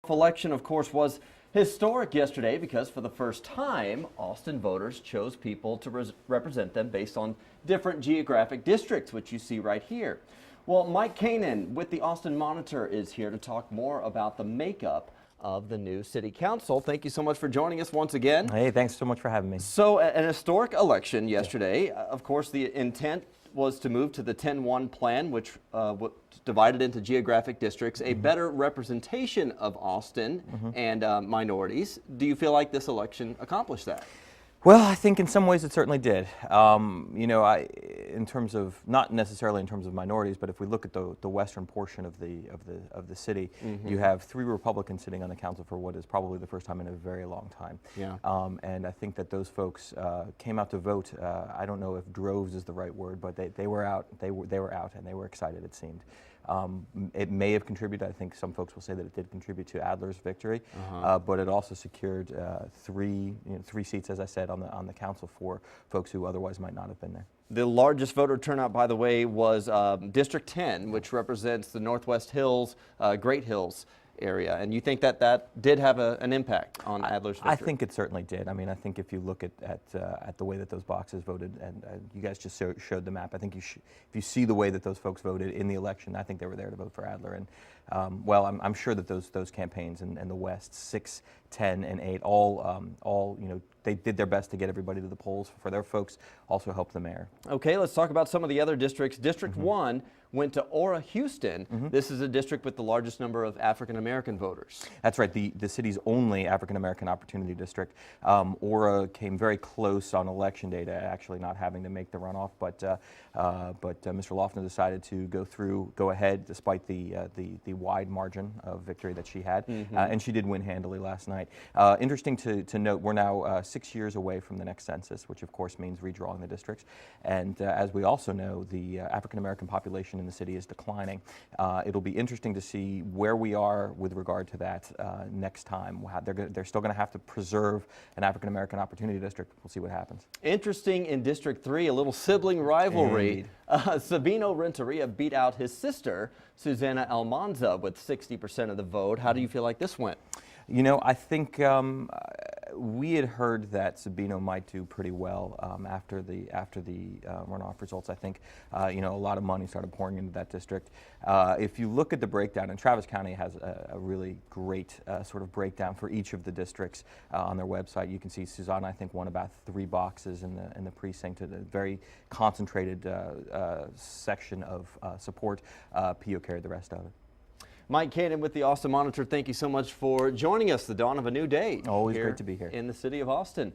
Election, of course, was historic yesterday because for the first time, Austin voters chose people to represent them based on different geographic districts, which you see right here. Well, Mike Kanin with the Austin Monitor is here to talk more about the makeup of the new city council. Thank you so much for joining us once again. Hey, thanks so much for having me. So an historic election yesterday. Of course, the intent was to move to the 10-1 plan, which divided into geographic districts, a better representation of Austin and minorities. Do you feel like this election accomplished that? Well, I think in some ways it certainly did. You know, in terms of, not necessarily in terms of minorities, but if we look at the western portion of the city, you have 3 Republicans sitting on the council for what is probably the first time in a very long time. Yeah. And I think that those folks came out to vote. I don't know if droves is the right word, but they were out. They were out, and they were excited. It seemed. It may have contributed. I think some folks will say that it did contribute to Adler's victory, but it also secured 3 seats, as I said, on the council for folks who otherwise might not have been there. The largest voter turnout, by the way, was District 10, which represents the Northwest Hills, Great Hills area. And you think that that did have an impact on Adler's victory? I think it certainly did. I mean, I think if you look at the way that those boxes voted, and you guys just showed the map, I think if you see the way that those folks voted in the election, I think they were there to vote for Adler. And well, I'm sure that those campaigns in the West, 6, 10, and 8, all you know, they did their best to get everybody to the polls for their folks. Also helped the mayor. Okay, let's talk about some of the other districts. District 1 went to Ora Houston. This is a district with the largest number of African-American voters. That's right, the city's only African-American opportunity district. Ora came very close on election day to actually not having to make the runoff, but Mr. Lofton decided to go ahead despite the wide margin of victory that she had, and she did win handily last night. Interesting to note, we're now 6 years away from the next census, which of course means redrawing the districts, and as we also know, the African-American population in the city is declining. It'll be interesting to see where we are with regard to that next time. They're still going to have to preserve an African-American opportunity district. We'll see what happens. Interesting in District 3, a little sibling rivalry. Sabino Renteria beat out his sister, Susana Almanza, with 60% of the vote. How do you feel like this went? You know, I think we had heard that Sabino might do pretty well after the runoff results. I think you know, a lot of money started pouring into that district. If you look at the breakdown, and Travis County has a really great sort of breakdown for each of the districts on their website. You can see Susanna, I think, won about 3 boxes in the precinct, a very concentrated section of support. Pio carried the rest of it. Mike Kanin with the Austin Monitor, thank you so much for joining us, the dawn of a new day. Always great to be here in the city of Austin.